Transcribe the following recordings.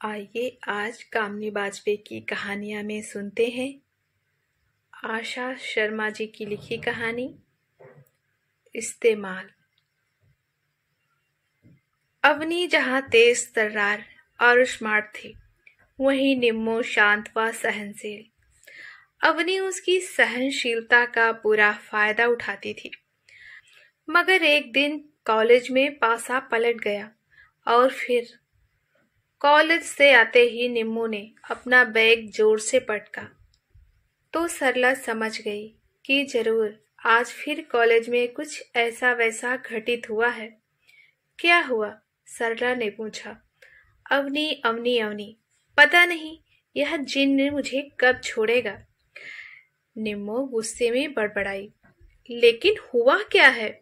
आइए आज कामिनी वाजपेयी की कहानियाँ में सुनते हैं आशा शर्मा जी की लिखी कहानी इस्तेमाल। अवनी जहाँ तेज तर्रार और स्मार्ट थी, वहीं निम्मो शांत व सहनशील। अवनी उसकी सहनशीलता का पूरा फायदा उठाती थी, मगर एक दिन कॉलेज में पासा पलट गया और फिर कॉलेज से आते ही निम्मो ने अपना बैग जोर से पटका तो सरला समझ गई कि जरूर आज फिर कॉलेज में कुछ ऐसा वैसा घटित हुआ है। क्या हुआ? सरला ने पूछा। अवनी अवनी अवनी, पता नहीं यह जिन्न मुझे कब छोड़ेगा। निम्मो गुस्से में बड़बड़ाई। लेकिन हुआ क्या है?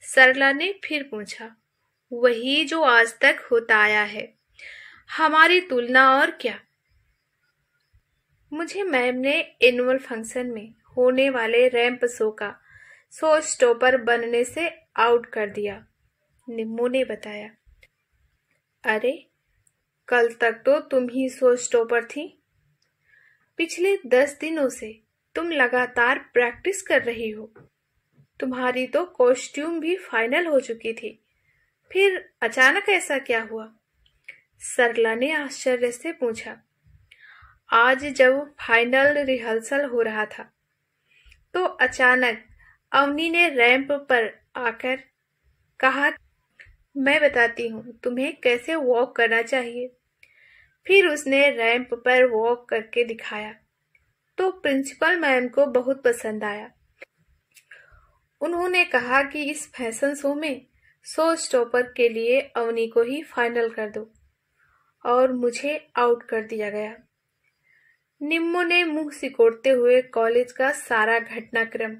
सरला ने फिर पूछा। वही जो आज तक होता आया है, हमारी तुलना और क्या। मुझे मैम ने एनुअल फंक्शन में होने वाले रैंप शो का शो स्टॉपर बनने से आउट कर दिया, निम्मो ने बताया। अरे, कल तक तो तुम ही शो स्टॉपर थी। पिछले 10 दिनों से तुम लगातार प्रैक्टिस कर रही हो। तुम्हारी तो कॉस्ट्यूम भी फाइनल हो चुकी थी, फिर अचानक ऐसा क्या हुआ? सरला ने आश्चर्य से पूछा। आज जब फाइनल रिहर्सल हो रहा था तो अचानक अवनी ने रैंप पर आकर कहा, मैं बताती हूँ तुम्हें कैसे वॉक करना चाहिए। फिर उसने रैंप पर वॉक करके दिखाया तो प्रिंसिपल मैम को बहुत पसंद आया। उन्होंने कहा कि इस फैशन शो में शो स्टॉपर के लिए अवनी को ही फाइनल कर दो, और मुझे आउट कर दिया गया। निम्मो ने मुंह सिकोड़ते हुए कॉलेज का सारा घटनाक्रम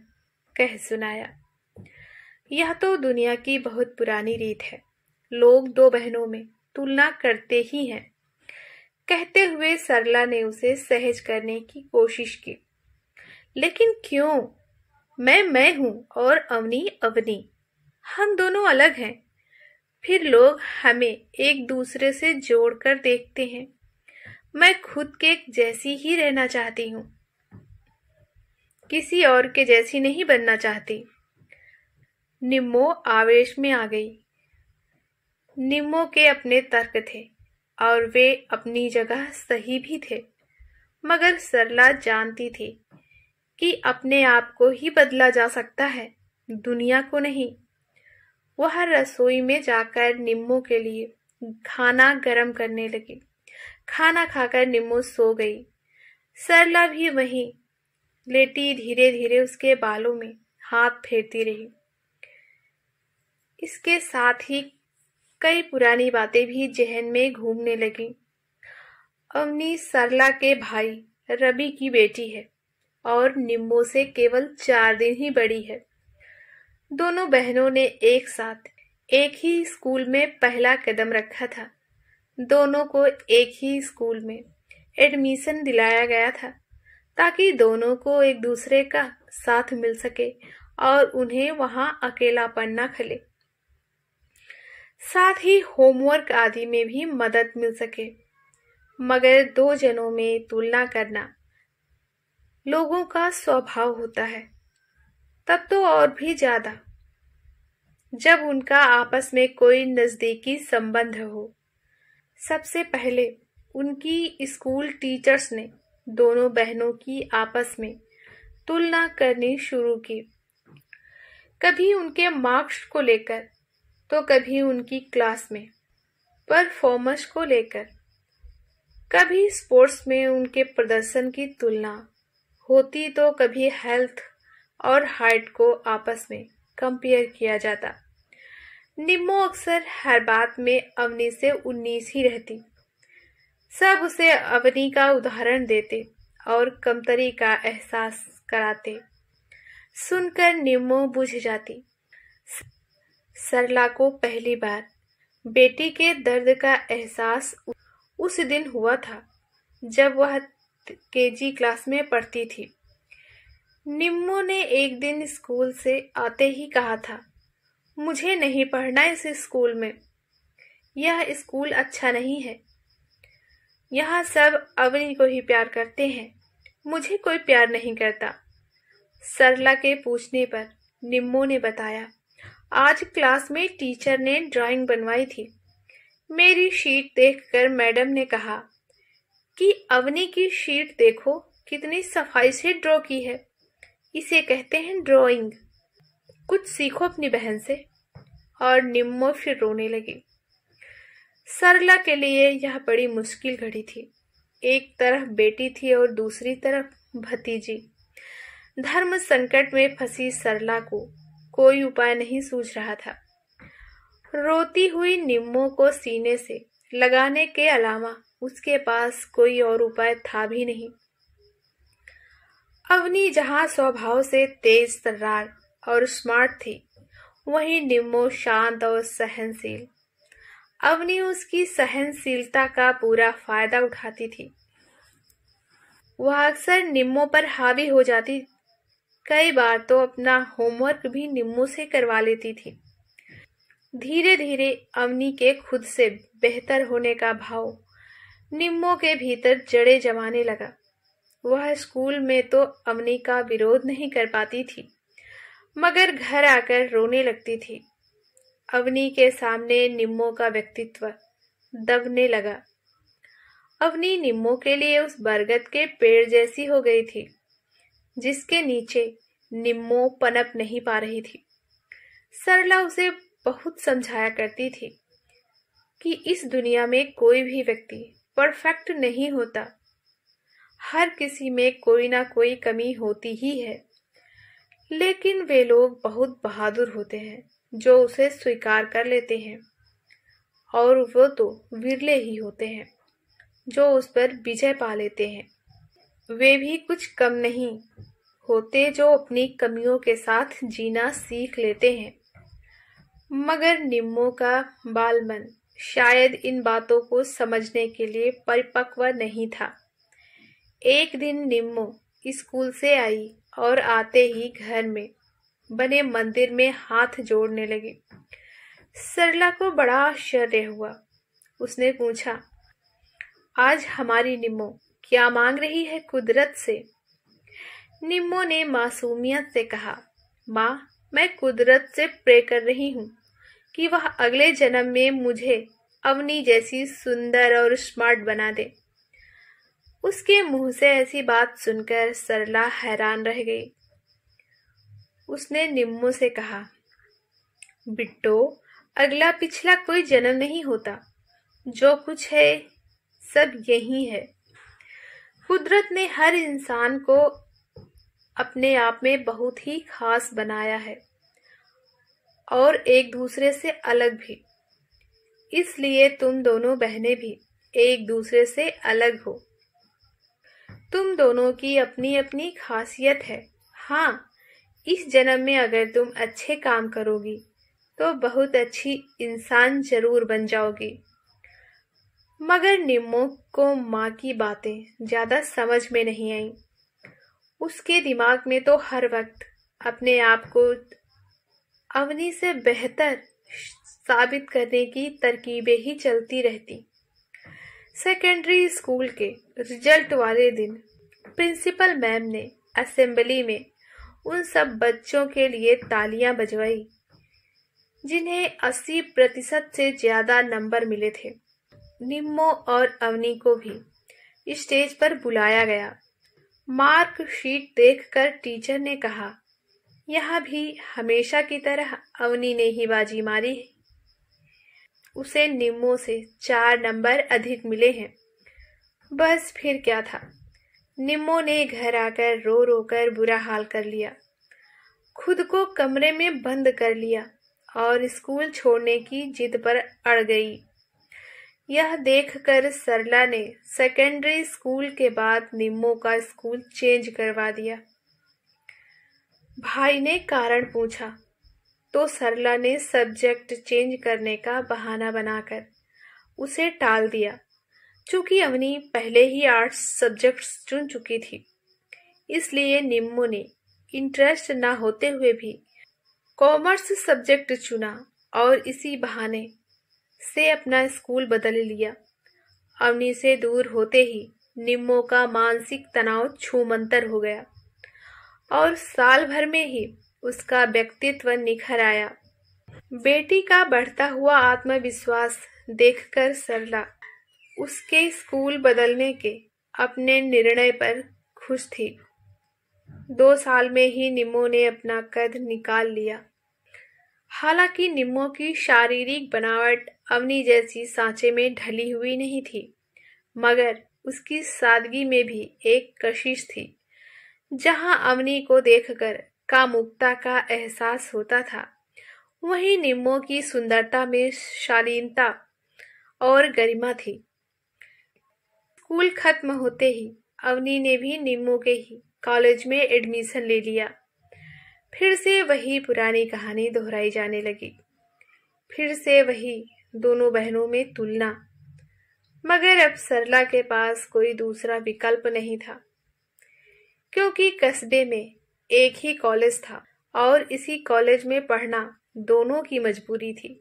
कह सुनाया। यह तो दुनिया की बहुत पुरानी रीत है, लोग दो बहनों में तुलना करते ही हैं। कहते हुए सरला ने उसे सहज करने की कोशिश की। लेकिन क्यों? मैं हूं और अवनी अवनी, हम दोनों अलग हैं। फिर लोग हमें एक दूसरे से जोड़कर देखते हैं। मैं खुद के जैसी ही रहना चाहती हूँ, किसी और के जैसी नहीं बनना चाहती। निम्मो आवेश में आ गई। निम्मो के अपने तर्क थे और वे अपनी जगह सही भी थे, मगर सरला जानती थी कि अपने आप को ही बदला जा सकता है, दुनिया को नहीं। वह रसोई में जाकर निम्मो के लिए खाना गरम करने लगी। खाना खाकर निम्मो सो गई। सरला भी वहीं लेटी धीरे धीरे उसके बालों में हाथ फेरती रही। इसके साथ ही कई पुरानी बातें भी जहन में घूमने लगी। अवनी सरला के भाई रवि की बेटी है और निम्मो से केवल 4 दिन ही बड़ी है। दोनों बहनों ने एक साथ एक ही स्कूल में पहला कदम रखा था। दोनों को एक ही स्कूल में एडमिशन दिलाया गया था ताकि दोनों को एक दूसरे का साथ मिल सके और उन्हें वहां अकेलापन न खले। साथ ही होमवर्क आदि में भी मदद मिल सके। मगर दो जनों में तुलना करना लोगों का स्वभाव होता है, तब तो और भी ज्यादा जब उनका आपस में कोई नजदीकी संबंध हो। सबसे पहले उनकी स्कूल टीचर्स ने दोनों बहनों की आपस में तुलना करनी शुरू की। कभी उनके मार्क्स को लेकर तो कभी उनकी क्लास में परफॉर्मेंस को लेकर। कभी स्पोर्ट्स में उनके प्रदर्शन की तुलना होती तो कभी हेल्थ और हाइट को आपस में कंपेयर किया जाता। निम्मो अक्सर हर बात में अवनी से 19 ही रहती। सब उसे अवनी का उदाहरण देते और कमतरी का एहसास कराते। सुनकर निम्मो बुझ जाती। सरला को पहली बार बेटी के दर्द का एहसास उस दिन हुआ था जब वह केजी क्लास में पढ़ती थी। निम्मो ने एक दिन स्कूल से आते ही कहा था, मुझे नहीं पढ़ना इस स्कूल में, यह स्कूल अच्छा नहीं है। यहाँ सब अवनी को ही प्यार करते हैं, मुझे कोई प्यार नहीं करता। सरला के पूछने पर निम्मो ने बताया, आज क्लास में टीचर ने ड्राइंग बनवाई थी। मेरी शीट देखकर मैडम ने कहा कि अवनी की शीट देखो कितनी सफाई से ड्रॉ की है, इसे कहते हैं ड्राइंग। कुछ सीखो अपनी बहन से। और निम्मो फिर रोने लगी। सरला के लिए यह बड़ी मुश्किल घड़ी थी। एक तरफ बेटी थी और दूसरी तरफ भतीजी। धर्म संकट में फंसी सरला को कोई उपाय नहीं सूझ रहा था। रोती हुई निम्मो को सीने से लगाने के अलावा उसके पास कोई और उपाय था भी नहीं। अवनी जहां स्वभाव से तेज तर्रार और स्मार्ट थी, वहीं निम्मो शांत और सहनशील। अवनी उसकी सहनशीलता का पूरा फायदा उठाती थी। वह अक्सर निम्मो पर हावी हो जाती। कई बार तो अपना होमवर्क भी निम्मो से करवा लेती थी। धीरे धीरे अवनी के खुद से बेहतर होने का भाव निम्मो के भीतर जड़ें जमाने लगा। वह स्कूल में तो अवनी का विरोध नहीं कर पाती थी, मगर घर आकर रोने लगती थी। अवनी के सामने निम्मो का व्यक्तित्व दबने लगा। अवनी निम्मो के लिए उस बरगद के पेड़ जैसी हो गई थी, जिसके नीचे निम्मो पनप नहीं पा रही थी। सरला उसे बहुत समझाया करती थी कि इस दुनिया में कोई भी व्यक्ति परफेक्ट नहीं होता। हर किसी में कोई ना कोई कमी होती ही है, लेकिन वे लोग बहुत बहादुर होते हैं जो उसे स्वीकार कर लेते हैं, और वो तो विरले ही होते हैं जो उस पर विजय पा लेते हैं। वे भी कुछ कम नहीं होते जो अपनी कमियों के साथ जीना सीख लेते हैं। मगर निम्मो का बालमन शायद इन बातों को समझने के लिए परिपक्व नहीं था। एक दिन निम्मो स्कूल से आई और आते ही घर में बने मंदिर में हाथ जोड़ने लगी। सरला को बड़ा आश्चर्य हुआ। उसने पूछा, आज हमारी निम्मो क्या मांग रही है कुदरत से? निम्मो ने मासूमियत से कहा, माँ, मैं कुदरत से प्रे कर रही हूँ कि वह अगले जन्म में मुझे अवनी जैसी सुंदर और स्मार्ट बना दे। उसके मुंह से ऐसी बात सुनकर सरला हैरान रह गई। उसने निम्मो से कहा, बिट्टो, अगला पिछला कोई जन्म नहीं होता, जो कुछ है सब यही है। कुदरत ने हर इंसान को अपने आप में बहुत ही खास बनाया है और एक दूसरे से अलग भी। इसलिए तुम दोनों बहनें भी एक दूसरे से अलग हो। तुम दोनों की अपनी अपनी खासियत है। हाँ, इस जन्म में अगर तुम अच्छे काम करोगी तो बहुत अच्छी इंसान जरूर बन जाओगी। मगर निम्मो को माँ की बातें ज्यादा समझ में नहीं आई। उसके दिमाग में तो हर वक्त अपने आप को अवनी से बेहतर साबित करने की तरकीबें ही चलती रहती। सेकेंडरी स्कूल के रिजल्ट वाले दिन प्रिंसिपल मैम ने असेंबली में उन सब बच्चों के लिए तालियां बजवाई जिन्हें 80% से ज्यादा नंबर मिले थे। निम्मो और अवनी को भी स्टेज पर बुलाया गया। मार्क शीट देखकर टीचर ने कहा, यहाँ भी हमेशा की तरह अवनी ने ही बाजी मारी है। उसे निम्मो से 4 नंबर अधिक मिले हैं। बस फिर क्या था, निम्मो ने घर आकर रो रो कर बुरा हाल कर लिया। खुद को कमरे में बंद कर लिया और स्कूल छोड़ने की जिद पर अड़ गई। यह देखकर सरला ने सेकेंडरी स्कूल के बाद निम्मो का स्कूल चेंज करवा दिया। भाई ने कारण पूछा तो सरला ने सब्जेक्ट चेंज करने का बहाना बनाकर उसे टाल दिया। चूंकि अवनी पहले ही आर्ट्स सब्जेक्ट्स चुन चुकी थी, इसलिए निम्मो ने इंटरेस्ट न होते हुए भी कॉमर्स सब्जेक्ट चुना और इसी बहाने से अपना स्कूल बदल लिया। अवनी से दूर होते ही निम्मो का मानसिक तनाव छूमंतर हो गया और साल भर में ही उसका व्यक्तित्व निखर आया। बेटी का बढ़ता हुआ आत्मविश्वास देखकर सरला उसके स्कूल बदलने के अपने निर्णय पर खुश थी। 2 साल में ही निम्मो ने अपना कद निकाल लिया। हालांकि निम्मो की शारीरिक बनावट अवनी जैसी सांचे में ढली हुई नहीं थी, मगर उसकी सादगी में भी एक कशिश थी। जहां अवनी को देखकर कामुकता का एहसास होता था, वहीं निम्मो की सुंदरता में शालीनता और गरिमा थी। स्कूल खत्म होते ही अवनी ने भी निम्मो के ही कॉलेज में एडमिशन ले लिया। फिर से वही पुरानी कहानी दोहराई जाने लगी। फिर से वही दोनों बहनों में तुलना, मगर अब सरला के पास कोई दूसरा विकल्प नहीं था, क्योंकि कस्बे में एक ही कॉलेज था और इसी कॉलेज में पढ़ना दोनों की मजबूरी थी।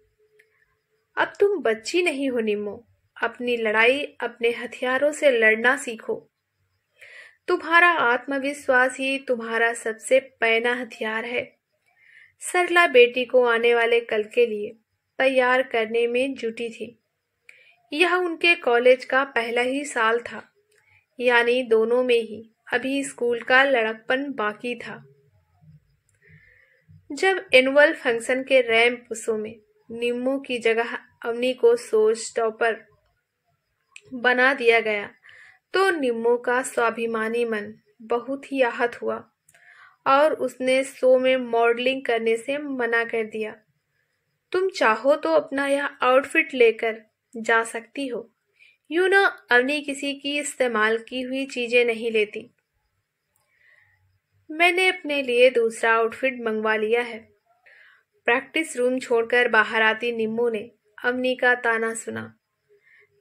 अब तुम बच्ची नहीं हो निम्मो, अपनी लड़ाई अपने हथियारों से लड़ना सीखो। तुम्हारा आत्मविश्वास ही तुम्हारा सबसे पैना हथियार है। सरला बेटी को आने वाले कल के लिए तैयार करने में जुटी थी। यह उनके कॉलेज का पहला ही साल था, यानी दोनों में ही अभी स्कूल का लड़कपन बाकी था। जब एनुअल फंक्शन के रैंप पुशों में निम्मो की जगह अवनी को शो स्टॉपर बना दिया गया, तो निम्मो का स्वाभिमानी मन बहुत ही आहत हुआ और उसने शो में मॉडलिंग करने से मना कर दिया। तुम चाहो तो अपना यह आउटफिट लेकर जा सकती हो। यूं ना अवनी किसी की इस्तेमाल की हुई चीजें नहीं लेती। मैंने अपने लिए दूसरा आउटफिट मंगवा लिया है। प्रैक्टिस रूम छोड़कर बाहर आती निम्मो ने अवनी का ताना सुना,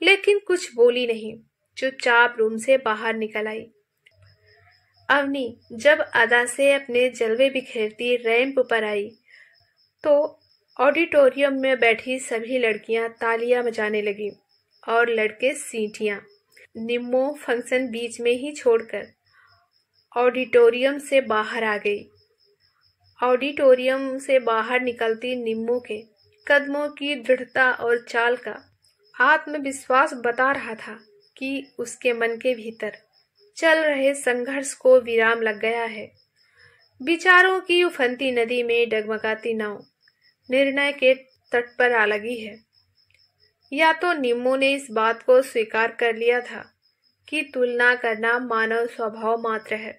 लेकिन कुछ बोली नहीं, चुपचाप रूम से बाहर निकल आई। अवनी जब अदा से अपने जलवे बिखेरती रैंप पर आई, तो ऑडिटोरियम में बैठी सभी लड़कियां तालियां बजाने लगी और लड़के सीटियां। निम्मो फंक्शन बीच में ही छोड़कर ऑडिटोरियम से बाहर आ गई। ऑडिटोरियम से बाहर निकलती निम्मो के कदमों की दृढ़ता और चाल का आत्मविश्वास बता रहा था कि उसके मन के भीतर चल रहे संघर्ष को विराम लग गया है। विचारों की उफनती नदी में डगमगाती नाव निर्णय के तट पर आ लगी है। या तो निम्मो ने इस बात को स्वीकार कर लिया था कि तुलना करना मानव स्वभाव मात्र है,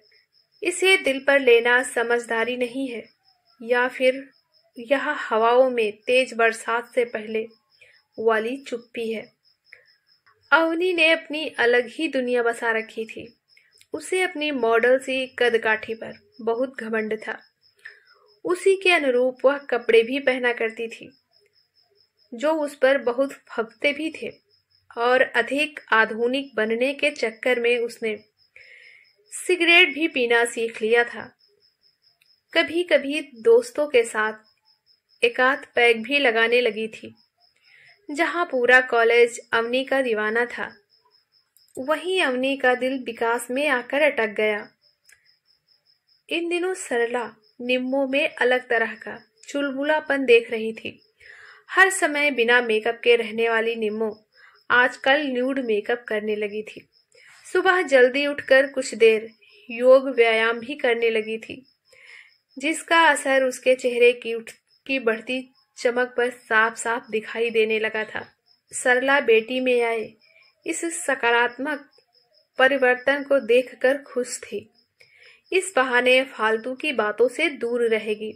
इसे दिल पर लेना समझदारी नहीं है, या फिर यह हवाओं में तेज बरसात से पहले वाली चुप्पी है। अवनी ने अपनी अलग ही दुनिया बसा रखी थी। उसे अपनी मॉडल सी कदकाठी पर बहुत घमंड था। उसी के अनुरूप वह कपड़े भी पहना करती थी, जो उस पर बहुत फबते भी थे, और अधिक आधुनिक बनने के चक्कर में उसने सिगरेट भी पीना सीख लिया था। कभी कभी दोस्तों के साथ एकाध पैग भी लगाने लगी थी। जहां पूरा कॉलेज अवनी का दीवाना था, वहीं अवनी का दिल विकास में आकर अटक गया। इन दिनों सरला निम्मो में अलग तरह का चुलबुलापन देख रही थी। हर समय बिना मेकअप के रहने वाली निम्मो आजकल न्यूड मेकअप करने लगी थी। सुबह जल्दी उठकर कुछ देर योग व्यायाम भी करने लगी थी, जिसका असर उसके चेहरे की बढ़ती चमक पर साफ साफ दिखाई देने लगा था। सरला बेटी में आए इस सकारात्मक परिवर्तन को देखकर खुश थी। इस बहाने फालतू की बातों से दूर रहेगी,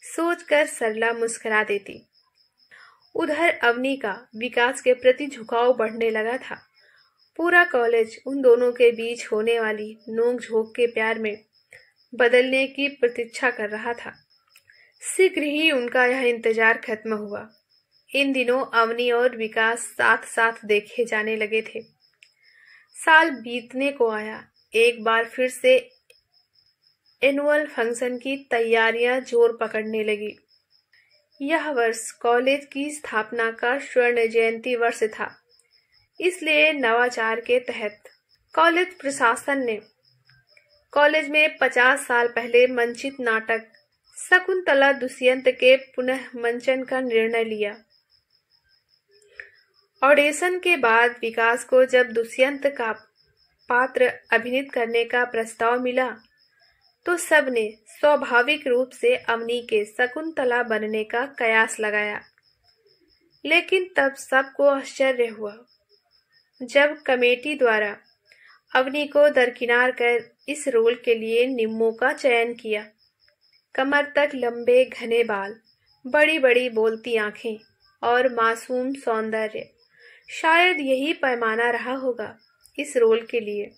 सोचकर सरला मुस्कुरा देती। उधर अवनी का विकास के प्रति झुकाव बढ़ने लगा था। पूरा कॉलेज उन दोनों के बीच होने वाली नोक-झोंक के प्यार में बदलने की प्रतीक्षा कर रहा था। शीघ्र ही उनका यह इंतजार खत्म हुआ। इन दिनों अवनी और विकास साथ साथ देखे जाने लगे थे। साल बीतने को आया। एक बार फिर से एनुअल फंक्शन की तैयारियां जोर पकड़ने लगी। यह वर्ष कॉलेज की स्थापना का स्वर्ण जयंती वर्ष था। इसलिए नवाचार के तहत कॉलेज प्रशासन ने कॉलेज में 50 साल पहले मंचित नाटक शकुंतला दुष्यंत के पुनः मंचन का निर्णय लिया। ऑडिशन के बाद विकास को जब दुष्यंत का पात्र अभिनीत करने का प्रस्ताव मिला तो सबने स्वाभाविक रूप से अवनी के शकुंतला बनने का कयास लगाया। लेकिन तब सबको आश्चर्य हुआ जब कमेटी द्वारा अवनी को दरकिनार कर इस रोल के लिए निम्मो का चयन किया। कमर तक लंबे घने बाल, बड़ी बड़ी बोलती आंखें और मासूम सौंदर्य, शायद यही पैमाना रहा होगा इस रोल के लिए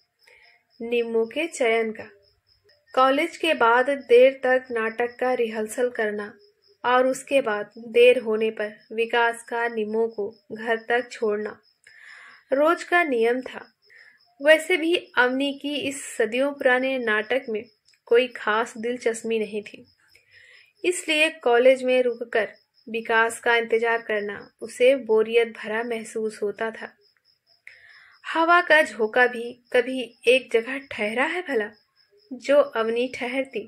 निम्मो के चयन का। कॉलेज के बाद देर तक नाटक का रिहर्सल करना और उसके बाद देर होने पर विकास का निम्मो को घर तक छोड़ना रोज का नियम था। वैसे भी अवनी की इस सदियों पुराने नाटक में कोई खास दिलचस्पी नहीं थी, इसलिए कॉलेज में रुककर विकास का इंतजार करना उसे बोरियत भरा महसूस होता था। हवा का झोंका भी कभी एक जगह ठहरा है भला जो अवनी ठहरती।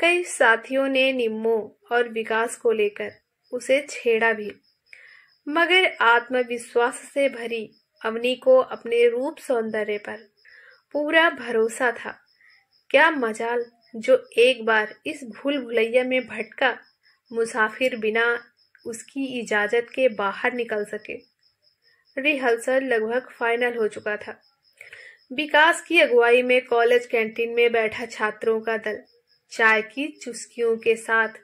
कई साथियों ने निम्मो और विकास को लेकर उसे छेड़ा भी, मगर आत्मविश्वास से भरी अवनी को अपने रूप सौंदर्य पर पूरा भरोसा था। क्या मजाल जो एक बार इस भूल भुलैया में भटका मुसाफिर बिना उसकी इजाजत के बाहर निकल सके। रिहर्सल लगभग फाइनल हो चुका था। विकास की अगुवाई में कॉलेज कैंटीन में बैठा छात्रों का दल चाय की चुस्कियों के साथ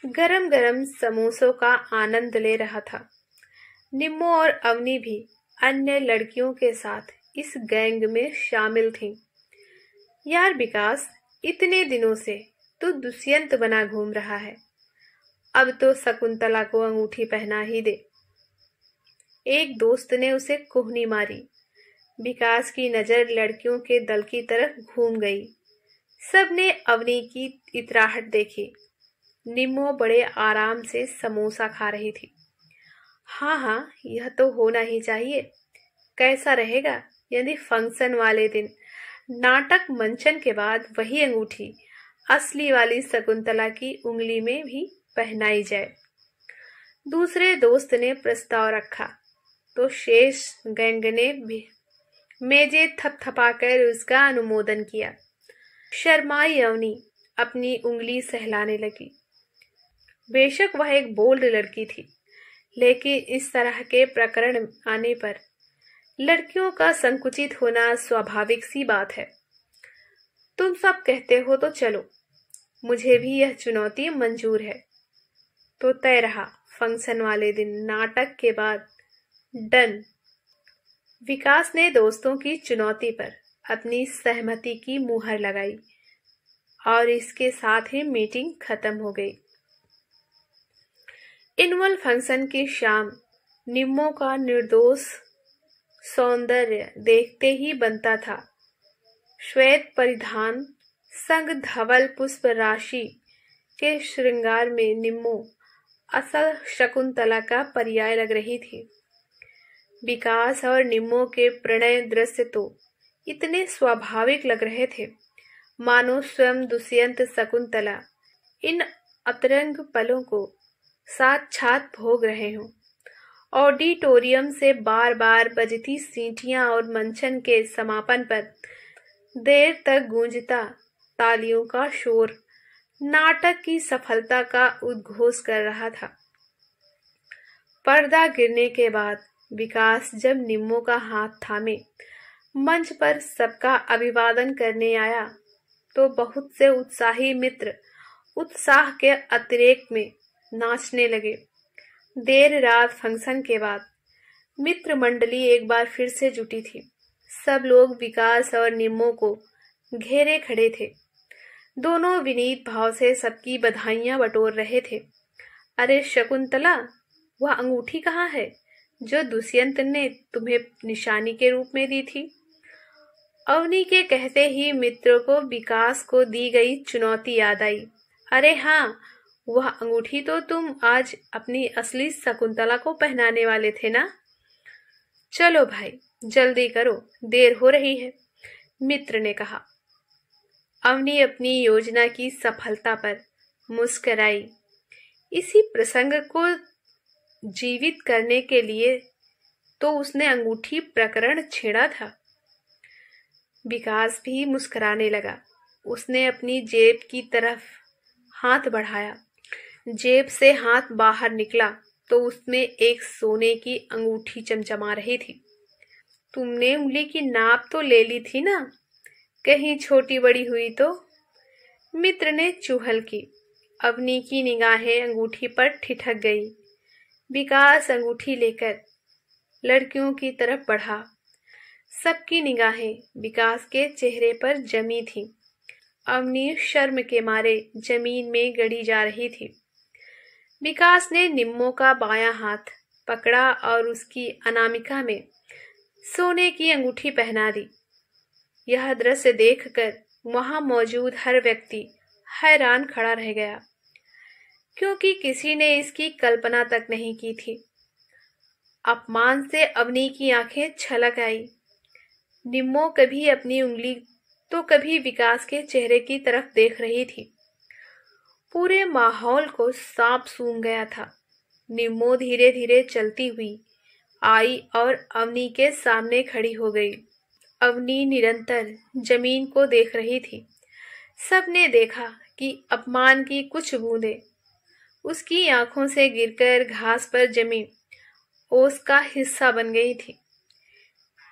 गरम गरम समोसों का आनंद ले रहा था। निम्मो और अवनी भी अन्य लड़कियों के साथ इस गैंग में शामिल थीं। यार विकास, इतने दिनों से तू दुष्यंत बना घूम रहा है, अब तो शकुंतला को अंगूठी पहना ही दे। एक दोस्त ने उसे कुहनी मारी। विकास की नजर लड़कियों के दल की तरफ घूम गई। सबने अवनी की इतराहट देखी। निम्मो बड़े आराम से समोसा खा रही थी। हाँ, यह तो होना ही चाहिए। कैसा रहेगा यदि फंक्शन वाले दिन नाटक मंचन के बाद वही अंगूठी असली वाली शकुंतला की उंगली में भी पहनाई जाए। दूसरे दोस्त ने प्रस्ताव रखा तो शेष गैंग ने भी मेजे थपथपाकर उसका अनुमोदन किया। शर्माई अवनी अपनी उंगली सहलाने लगी। बेशक वह एक बोल्ड लड़की थी, लेकिन इस तरह के प्रकरण आने पर लड़कियों का संकुचित होना स्वाभाविक सी बात है। तुम सब कहते हो तो चलो, मुझे भी यह चुनौती मंजूर है। तो तय रहा फंक्शन वाले दिन नाटक के बाद। डन। विकास ने दोस्तों की चुनौती पर अपनी सहमति की मुहर लगाई और इसके साथ ही मीटिंग खत्म हो गई। एनुअल फंक्शन की शाम निम्मो का निर्दोष सौंदर्य देखते ही बनता था। श्वेत परिधान संग धवल पुष्प राशि के श्रृंगार में निम्मो असल शकुंतला का पर्याय लग रही थी। विकास और निम्मो के प्रणय दृश्य तो इतने स्वाभाविक लग रहे थे मानो स्वयं दुष्यंत शकुंतला इन अतरंग पलों को साक्षात भोग रहे हों। ऑडिटोरियम से बार बार बजती सीटियां और मंचन के समापन पर देर तक गूंजता तालियों का शोर नाटक की सफलता का उद्घोष कर रहा था। पर्दा गिरने के बाद विकास जब निम्मो का हाथ थामे मंच पर सबका अभिवादन करने आया तो बहुत से उत्साही मित्र उत्साह के अतिरेक में नाचने लगे। देर रात फंक्शन के बाद मित्र मंडली एक बार फिर से जुटी थी। सब लोग विकास और निम्मो को घेरे खड़े थे। दोनों विनीत भाव से सबकी बधाइयां बटोर रहे थे। अरे शकुंतला, वह अंगूठी कहाँ है जो दुष्यंत ने तुम्हें निशानी के रूप में दी थी? अवनी के कहते ही मित्रों को विकास को दी गई चुनौती याद आई। अरे हाँ, वह अंगूठी तो तुम आज अपनी असली शकुंतला को पहनाने वाले थे ना? चलो भाई, जल्दी करो, देर हो रही है, मित्र ने कहा। अवनी अपनी योजना की सफलता पर मुस्कुराई। इसी प्रसंग को जीवित करने के लिए तो उसने अंगूठी प्रकरण छेड़ा था। विकास भी मुस्कुराने लगा। उसने अपनी जेब की तरफ हाथ बढ़ाया। जेब से हाथ बाहर निकला तो उसमें एक सोने की अंगूठी चमचमा रही थी। तुमने उंगली की नाप तो ले ली थी ना, कहीं छोटी बड़ी हुई तो? मित्र ने चुहल की। अवनी की निगाहें अंगूठी पर ठिठक गई। विकास अंगूठी लेकर लड़कियों की तरफ बढ़ा। सबकी निगाहें विकास के चेहरे पर जमी थीं। अवनी शर्म के मारे जमीन में गड़ी जा रही थी। विकास ने निम्मो का बायां हाथ पकड़ा और उसकी अनामिका में सोने की अंगूठी पहना दी। यह दृश्य देखकर वहां मौजूद हर व्यक्ति हैरान खड़ा रह गया, क्योंकि किसी ने इसकी कल्पना तक नहीं की थी। अपमान से अवनी की आंखें छलक आई। निम्मो कभी अपनी उंगली तो कभी विकास के चेहरे की तरफ देख रही थी। पूरे माहौल को सांप सूंघ गया था। निम्मो धीरे धीरे चलती हुई आई और अवनी के सामने खड़ी हो गई। अवनी निरंतर जमीन को देख रही थी। सबने देखा कि अपमान की कुछ बूंदें उसकी आंखों से गिरकर घास पर जमी ओस का हिस्सा बन गई थी।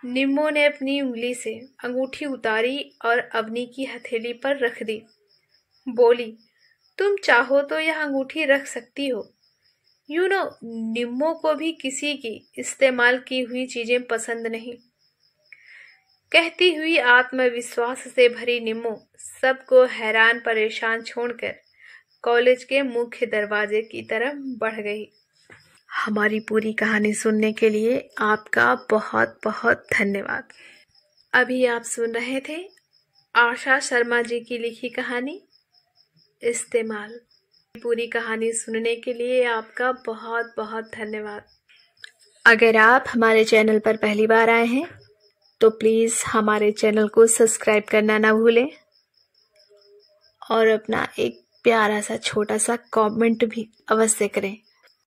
निम्मो ने अपनी उंगली से अंगूठी उतारी और अवनी की हथेली पर रख दी। बोली, तुम चाहो तो यह अंगूठी रख सकती हो। निम्मो को भी किसी की इस्तेमाल की हुई चीजें पसंद नहीं। कहती हुई आत्मविश्वास से भरी निम्मो सबको हैरान परेशान छोड़कर कॉलेज के मुख्य दरवाजे की तरफ बढ़ गई। हमारी पूरी कहानी सुनने के लिए आपका बहुत बहुत धन्यवाद। अभी आप सुन रहे थे आशा शर्मा जी की लिखी कहानी इस्तेमाल। पूरी कहानी सुनने के लिए आपका बहुत बहुत धन्यवाद। अगर आप हमारे चैनल पर पहली बार आए हैं तो प्लीज़ हमारे चैनल को सब्सक्राइब करना ना भूलें और अपना एक प्यारा सा छोटा सा कमेंट भी अवश्य करें।